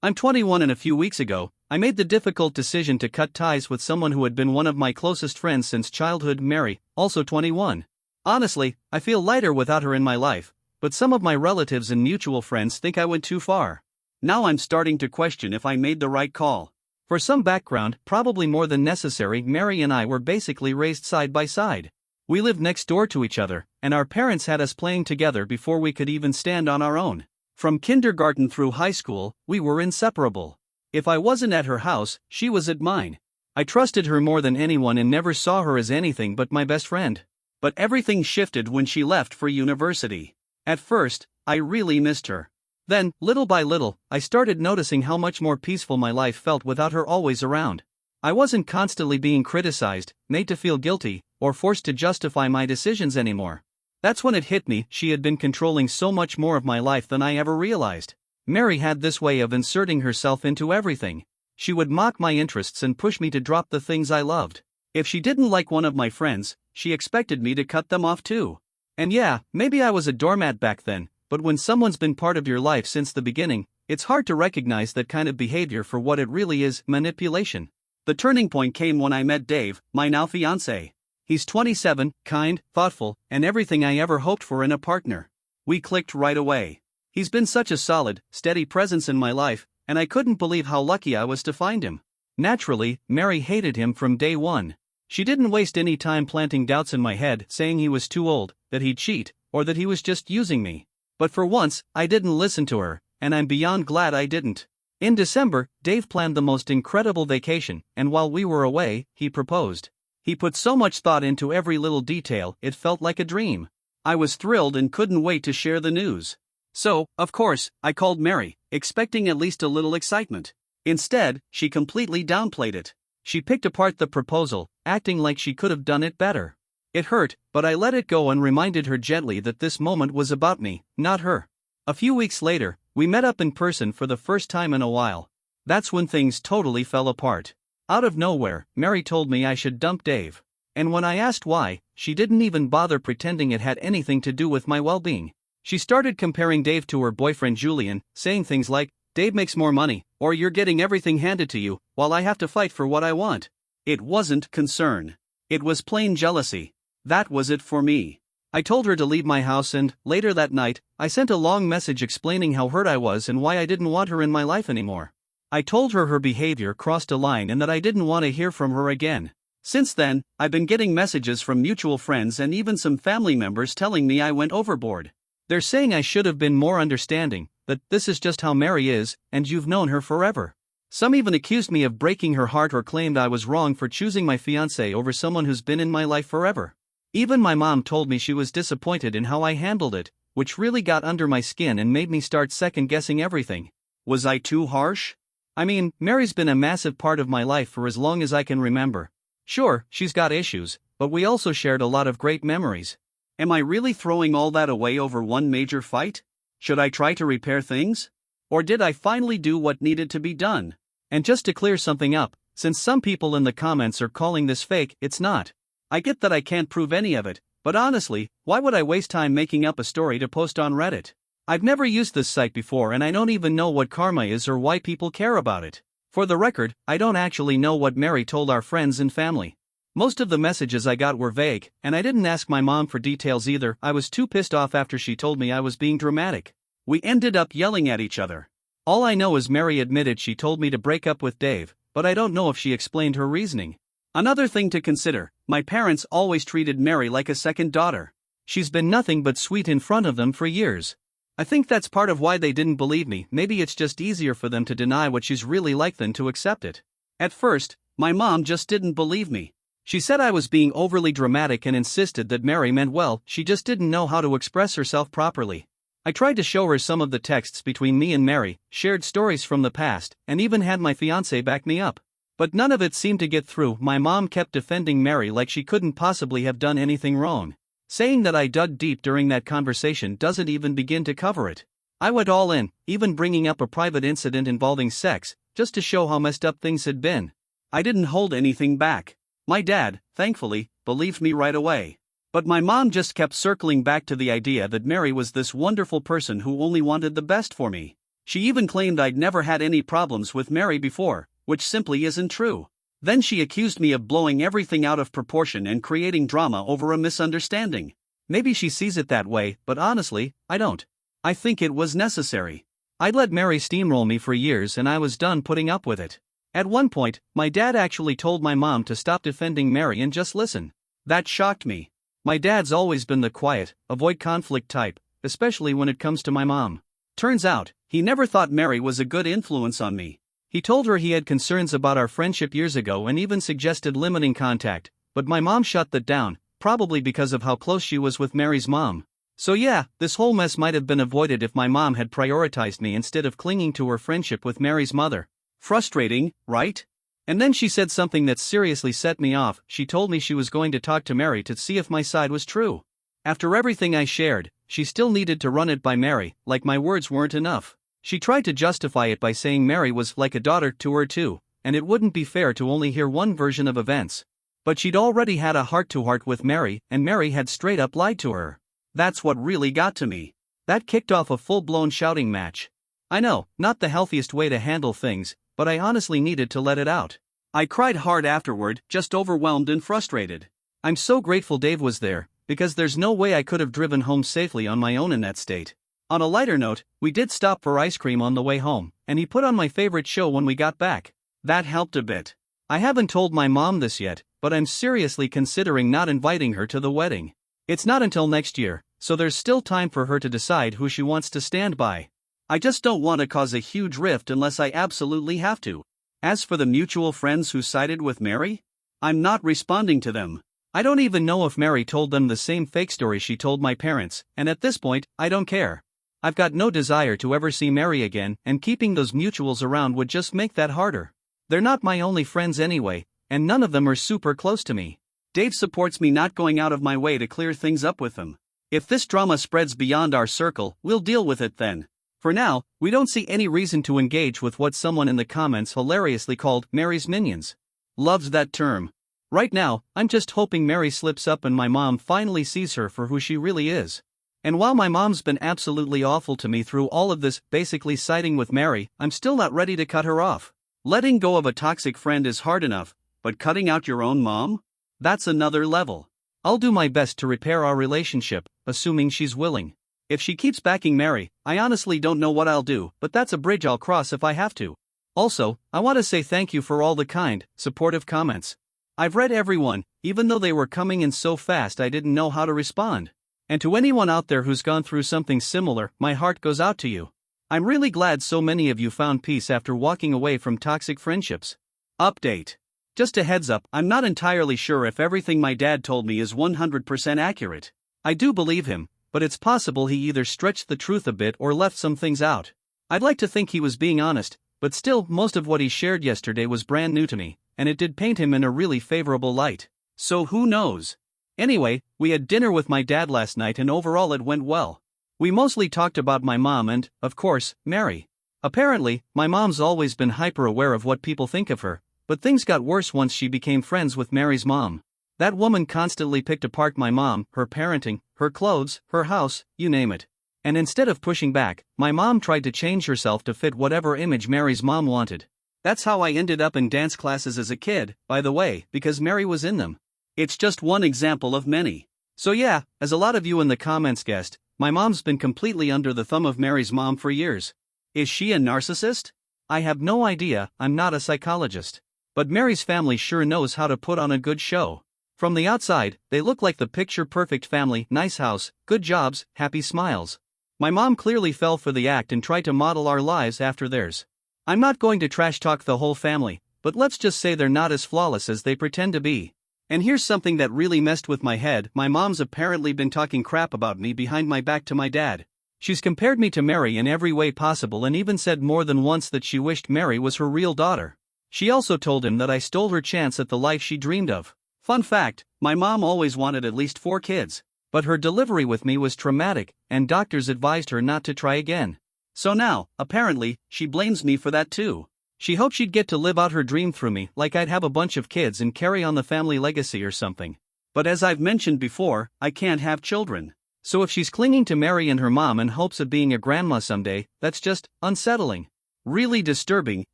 I'm 21 and a few weeks ago, I made the difficult decision to cut ties with someone who had been one of my closest friends since childhood, Mary, also 21. Honestly, I feel lighter without her in my life, but some of my relatives and mutual friends think I went too far. Now I'm starting to question if I made the right call. For some background, probably more than necessary, Mary and I were basically raised side by side. We lived next door to each other, and our parents had us playing together before we could even stand on our own. From kindergarten through high school, we were inseparable. If I wasn't at her house, she was at mine. I trusted her more than anyone and never saw her as anything but my best friend. But everything shifted when she left for university. At first, I really missed her. Then, little by little, I started noticing how much more peaceful my life felt without her always around. I wasn't constantly being criticized, made to feel guilty, or forced to justify my decisions anymore. That's when it hit me, she had been controlling so much more of my life than I ever realized. Mary had this way of inserting herself into everything. She would mock my interests and push me to drop the things I loved. If she didn't like one of my friends, she expected me to cut them off too. And yeah, maybe I was a doormat back then, but when someone's been part of your life since the beginning, it's hard to recognize that kind of behavior for what it really is, manipulation. The turning point came when I met Dave, my now fiancé. He's 27, kind, thoughtful, and everything I ever hoped for in a partner. We clicked right away. He's been such a solid, steady presence in my life, and I couldn't believe how lucky I was to find him. Naturally, Mary hated him from day one. She didn't waste any time planting doubts in my head, saying he was too old, that he'd cheat, or that he was just using me. But for once, I didn't listen to her, and I'm beyond glad I didn't. In December, Dave planned the most incredible vacation, and while we were away, he proposed. He put so much thought into every little detail, it felt like a dream. I was thrilled and couldn't wait to share the news. So, of course, I called Mary, expecting at least a little excitement. Instead, she completely downplayed it. She picked apart the proposal, acting like she could have done it better. It hurt, but I let it go and reminded her gently that this moment was about me, not her. A few weeks later, we met up in person for the first time in a while. That's when things totally fell apart. Out of nowhere, Mary told me I should dump Dave. And when I asked why, she didn't even bother pretending it had anything to do with my well-being. She started comparing Dave to her boyfriend Julian, saying things like, "Dave makes more money, or you're getting everything handed to you, while I have to fight for what I want." It wasn't concern. It was plain jealousy. That was it for me. I told her to leave my house and, later that night, I sent a long message explaining how hurt I was and why I didn't want her in my life anymore. I told her her behavior crossed a line and that I didn't want to hear from her again. Since then, I've been getting messages from mutual friends and even some family members telling me I went overboard. They're saying I should have been more understanding, that this is just how Mary is, and you've known her forever. Some even accused me of breaking her heart or claimed I was wrong for choosing my fiancé over someone who's been in my life forever. Even my mom told me she was disappointed in how I handled it, which really got under my skin and made me start second-guessing everything. Was I too harsh? I mean, Mary's been a massive part of my life for as long as I can remember. Sure, she's got issues, but we also shared a lot of great memories. Am I really throwing all that away over one major fight? Should I try to repair things? Or did I finally do what needed to be done? And just to clear something up, since some people in the comments are calling this fake, it's not. I get that I can't prove any of it, but honestly, why would I waste time making up a story to post on Reddit? I've never used this site before and I don't even know what karma is or why people care about it. For the record, I don't actually know what Mary told our friends and family. Most of the messages I got were vague, and I didn't ask my mom for details either. I was too pissed off after she told me I was being dramatic. We ended up yelling at each other. All I know is Mary admitted she told me to break up with Dave, but I don't know if she explained her reasoning. Another thing to consider, my parents always treated Mary like a second daughter. She's been nothing but sweet in front of them for years. I think that's part of why they didn't believe me. Maybe it's just easier for them to deny what she's really like than to accept it. At first, my mom just didn't believe me. She said I was being overly dramatic and insisted that Mary meant well, she just didn't know how to express herself properly. I tried to show her some of the texts between me and Mary, shared stories from the past, and even had my fiancé back me up. But none of it seemed to get through. My mom kept defending Mary like she couldn't possibly have done anything wrong. Saying that I dug deep during that conversation doesn't even begin to cover it. I went all in, even bringing up a private incident involving sex, just to show how messed up things had been. I didn't hold anything back. My dad, thankfully, believed me right away. But my mom just kept circling back to the idea that Mary was this wonderful person who only wanted the best for me. She even claimed I'd never had any problems with Mary before, which simply isn't true. Then she accused me of blowing everything out of proportion and creating drama over a misunderstanding. Maybe she sees it that way, but honestly, I don't. I think it was necessary. I'd let Mary steamroll me for years and I was done putting up with it. At one point, my dad actually told my mom to stop defending Mary and just listen. That shocked me. My dad's always been the quiet, avoid conflict type, especially when it comes to my mom. Turns out, he never thought Mary was a good influence on me. He told her he had concerns about our friendship years ago and even suggested limiting contact, but my mom shut that down, probably because of how close she was with Mary's mom. So yeah, this whole mess might have been avoided if my mom had prioritized me instead of clinging to her friendship with Mary's mother. Frustrating, right? And then she said something that seriously set me off. She told me she was going to talk to Mary to see if my side was true. After everything I shared, she still needed to run it by Mary, like my words weren't enough. She tried to justify it by saying Mary was like a daughter to her too, and it wouldn't be fair to only hear one version of events. But she'd already had a heart-to-heart with Mary, and Mary had straight up lied to her. That's what really got to me. That kicked off a full-blown shouting match. I know, not the healthiest way to handle things, but I honestly needed to let it out. I cried hard afterward, just overwhelmed and frustrated. I'm so grateful Dave was there, because there's no way I could have driven home safely on my own in that state. On a lighter note, we did stop for ice cream on the way home, and he put on my favorite show when we got back. That helped a bit. I haven't told my mom this yet, but I'm seriously considering not inviting her to the wedding. It's not until next year, so there's still time for her to decide who she wants to stand by. I just don't want to cause a huge rift unless I absolutely have to. As for the mutual friends who sided with Mary, I'm not responding to them. I don't even know if Mary told them the same fake story she told my parents, and at this point, I don't care. I've got no desire to ever see Mary again, and keeping those mutuals around would just make that harder. They're not my only friends anyway, and none of them are super close to me. Dave supports me not going out of my way to clear things up with them. If this drama spreads beyond our circle, we'll deal with it then. For now, we don't see any reason to engage with what someone in the comments hilariously called Mary's minions. Loves that term. Right now, I'm just hoping Mary slips up and my mom finally sees her for who she really is. And while my mom's been absolutely awful to me through all of this, basically siding with Mary, I'm still not ready to cut her off. Letting go of a toxic friend is hard enough, but cutting out your own mom? That's another level. I'll do my best to repair our relationship, assuming she's willing. If she keeps backing Mary, I honestly don't know what I'll do, but that's a bridge I'll cross if I have to. Also, I want to say thank you for all the kind, supportive comments. I've read everyone, even though they were coming in so fast I didn't know how to respond. And to anyone out there who's gone through something similar, my heart goes out to you. I'm really glad so many of you found peace after walking away from toxic friendships. Update. Just a heads up, I'm not entirely sure if everything my dad told me is 100% accurate. I do believe him, but it's possible he either stretched the truth a bit or left some things out. I'd like to think he was being honest, but still, most of what he shared yesterday was brand new to me, and it did paint him in a really favorable light. So who knows? Anyway, we had dinner with my dad last night and overall it went well. We mostly talked about my mom and, of course, Mary. Apparently, my mom's always been hyper aware of what people think of her, but things got worse once she became friends with Mary's mom. That woman constantly picked apart my mom, her parenting, her clothes, her house, you name it. And instead of pushing back, my mom tried to change herself to fit whatever image Mary's mom wanted. That's how I ended up in dance classes as a kid, by the way, because Mary was in them. It's just one example of many. So yeah, as a lot of you in the comments guessed, my mom's been completely under the thumb of Mary's mom for years. Is she a narcissist? I have no idea, I'm not a psychologist. But Mary's family sure knows how to put on a good show. From the outside, they look like the picture-perfect family, nice house, good jobs, happy smiles. My mom clearly fell for the act and tried to model our lives after theirs. I'm not going to trash talk the whole family, but let's just say they're not as flawless as they pretend to be. And here's something that really messed with my head. My mom's apparently been talking crap about me behind my back to my dad. She's compared me to Mary in every way possible and even said more than once that she wished Mary was her real daughter. She also told him that I stole her chance at the life she dreamed of. Fun fact, my mom always wanted at least 4 kids, but her delivery with me was traumatic, and doctors advised her not to try again. So now, apparently, she blames me for that too. She hoped she'd get to live out her dream through me, like I'd have a bunch of kids and carry on the family legacy or something. But as I've mentioned before, I can't have children. So if she's clinging to Mary and her mom in hopes of being a grandma someday, that's just unsettling. Really disturbing,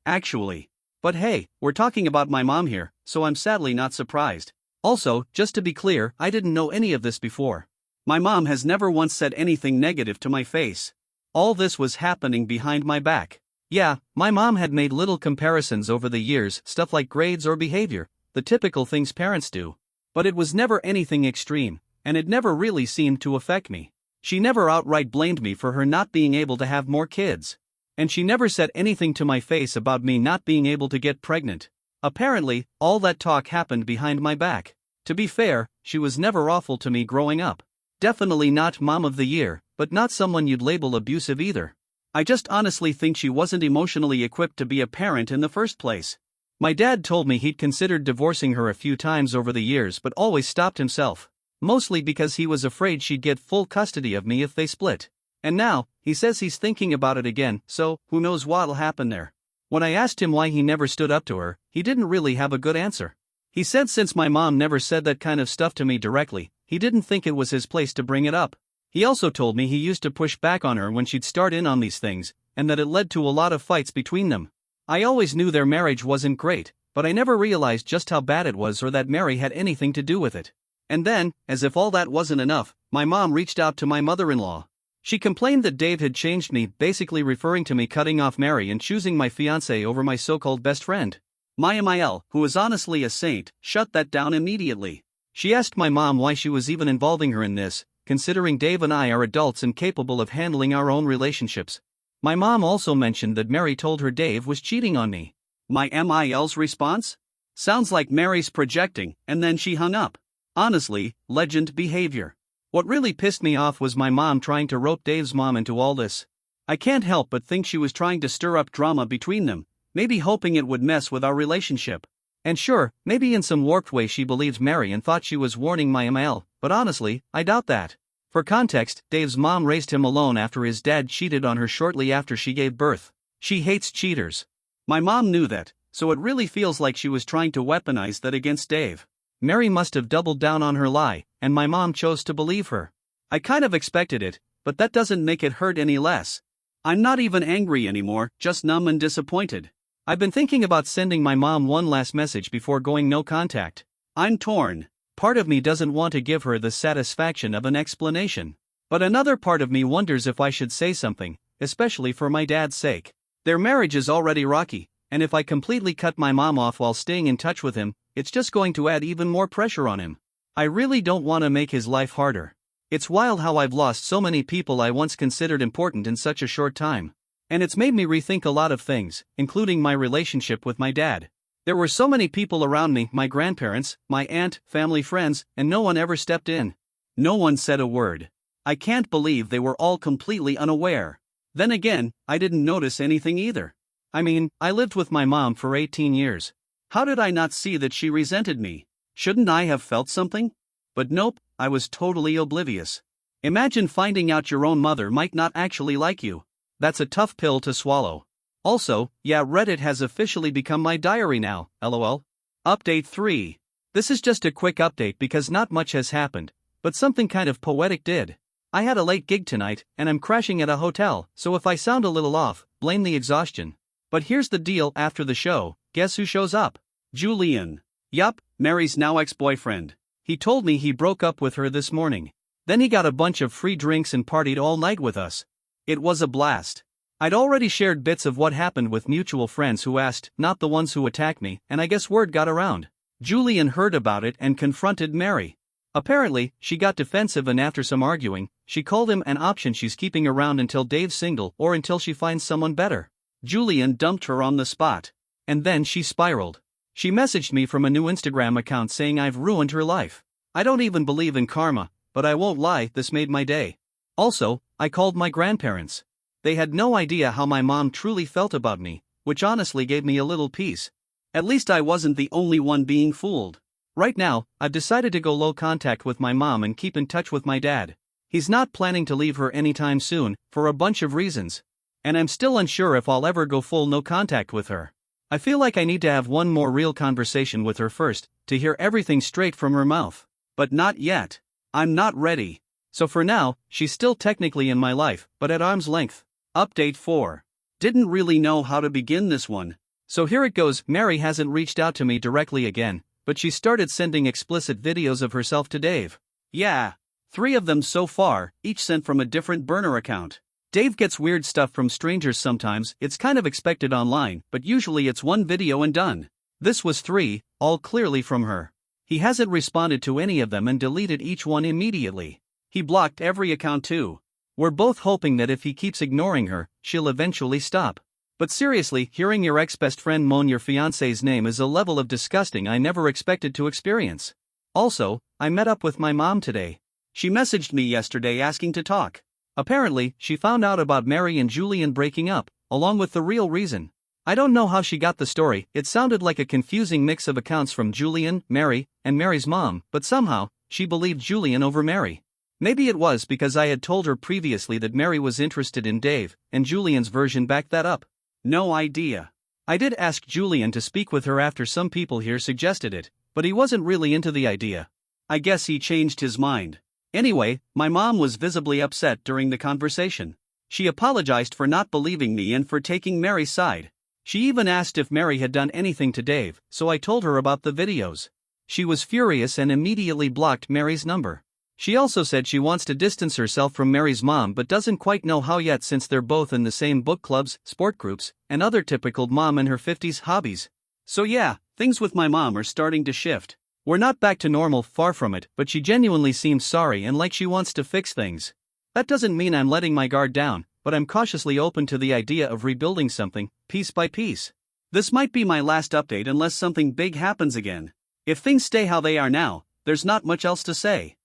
actually. But hey, we're talking about my mom here, so I'm sadly not surprised. Also, just to be clear, I didn't know any of this before. My mom has never once said anything negative to my face. All this was happening behind my back. Yeah, my mom had made little comparisons over the years, stuff like grades or behavior, the typical things parents do. But it was never anything extreme, and it never really seemed to affect me. She never outright blamed me for her not being able to have more kids. And she never said anything to my face about me not being able to get pregnant. Apparently, all that talk happened behind my back. To be fair, she was never awful to me growing up. Definitely not mom of the year, but not someone you'd label abusive either. I just honestly think she wasn't emotionally equipped to be a parent in the first place. My dad told me he'd considered divorcing her a few times over the years but always stopped himself. Mostly because he was afraid she'd get full custody of me if they split. And now, he says he's thinking about it again, so who knows what'll happen there. When I asked him why he never stood up to her, he didn't really have a good answer. He said since my mom never said that kind of stuff to me directly, he didn't think it was his place to bring it up. He also told me he used to push back on her when she'd start in on these things, and that it led to a lot of fights between them. I always knew their marriage wasn't great, but I never realized just how bad it was or that Mary had anything to do with it. And then, as if all that wasn't enough, my mom reached out to my mother-in-law. She complained that Dave had changed me, basically referring to me cutting off Mary and choosing my fiancé over my so-called best friend. My MIL, who is honestly a saint, shut that down immediately. She asked my mom why she was even involving her in this, considering Dave and I are adults and capable of handling our own relationships. My mom also mentioned that Mary told her Dave was cheating on me. My MIL's response? Sounds like Mary's projecting, and then she hung up. Honestly, legend behavior. What really pissed me off was my mom trying to rope Dave's mom into all this. I can't help but think she was trying to stir up drama between them, maybe hoping it would mess with our relationship. And sure, maybe in some warped way she believed Mary and thought she was warning my ML, but honestly, I doubt that. For context, Dave's mom raised him alone after his dad cheated on her shortly after she gave birth. She hates cheaters. My mom knew that, so it really feels like she was trying to weaponize that against Dave. Mary must have doubled down on her lie, and my mom chose to believe her. I kind of expected it, but that doesn't make it hurt any less. I'm not even angry anymore, just numb and disappointed. I've been thinking about sending my mom one last message before going no contact. I'm torn. Part of me doesn't want to give her the satisfaction of an explanation. But another part of me wonders if I should say something, especially for my dad's sake. Their marriage is already rocky, and if I completely cut my mom off while staying in touch with him, it's just going to add even more pressure on him. I really don't want to make his life harder. It's wild how I've lost so many people I once considered important in such a short time. And it's made me rethink a lot of things, including my relationship with my dad. There were so many people around me, my grandparents, my aunt, family friends, and no one ever stepped in. No one said a word. I can't believe they were all completely unaware. Then again, I didn't notice anything either. I mean, I lived with my mom for 18 years. How did I not see that she resented me? Shouldn't I have felt something? But nope, I was totally oblivious. Imagine finding out your own mother might not actually like you. That's a tough pill to swallow. Also, yeah, Reddit has officially become my diary now, lol. Update 3. This is just a quick update because not much has happened, but something kind of poetic did. I had a late gig tonight, and I'm crashing at a hotel, so if I sound a little off, blame the exhaustion. But here's the deal: after the show, guess who shows up? Julian. Yup, Mary's now ex-boyfriend. He told me he broke up with her this morning. Then he got a bunch of free drinks and partied all night with us. It was a blast. I'd already shared bits of what happened with mutual friends who asked, not the ones who attacked me, and I guess word got around. Julian heard about it and confronted Mary. Apparently, she got defensive, and after some arguing, she called him an option she's keeping around until Dave's single or until she finds someone better. Julian dumped her on the spot. And then she spiraled. She messaged me from a new Instagram account saying I've ruined her life. I don't even believe in karma, but I won't lie, this made my day. Also, I called my grandparents. They had no idea how my mom truly felt about me, which honestly gave me a little peace. At least I wasn't the only one being fooled. Right now, I've decided to go low contact with my mom and keep in touch with my dad. He's not planning to leave her anytime soon, for a bunch of reasons. And I'm still unsure if I'll ever go full no contact with her. I feel like I need to have one more real conversation with her first, to hear everything straight from her mouth. But not yet. I'm not ready. So for now, she's still technically in my life, but at arm's length. Update 4. Didn't really know how to begin this one. So here it goes. Mary hasn't reached out to me directly again, but she started sending explicit videos of herself to Dave. Yeah. 3 of them so far, each sent from a different burner account. Dave gets weird stuff from strangers sometimes. It's kind of expected online, but usually it's one video and done. This was 3, all clearly from her. He hasn't responded to any of them and deleted each one immediately. He blocked every account too. We're both hoping that if he keeps ignoring her, she'll eventually stop. But seriously, hearing your ex-best friend moan your fiancé's name is a level of disgusting I never expected to experience. Also, I met up with my mom today. She messaged me yesterday asking to talk. Apparently, she found out about Mary and Julian breaking up, along with the real reason. I don't know how she got the story. It sounded like a confusing mix of accounts from Julian, Mary, and Mary's mom, but somehow, she believed Julian over Mary. Maybe it was because I had told her previously that Mary was interested in Dave, and Julian's version backed that up. No idea. I did ask Julian to speak with her after some people here suggested it, but he wasn't really into the idea. I guess he changed his mind. Anyway, my mom was visibly upset during the conversation. She apologized for not believing me and for taking Mary's side. She even asked if Mary had done anything to Dave, so I told her about the videos. She was furious and immediately blocked Mary's number. She also said she wants to distance herself from Mary's mom but doesn't quite know how yet since they're both in the same book clubs, sport groups, and other typical mom in her 50s hobbies. So yeah, things with my mom are starting to shift. We're not back to normal, far from it, but she genuinely seems sorry and like she wants to fix things. That doesn't mean I'm letting my guard down, but I'm cautiously open to the idea of rebuilding something, piece by piece. This might be my last update unless something big happens again. If things stay how they are now, there's not much else to say.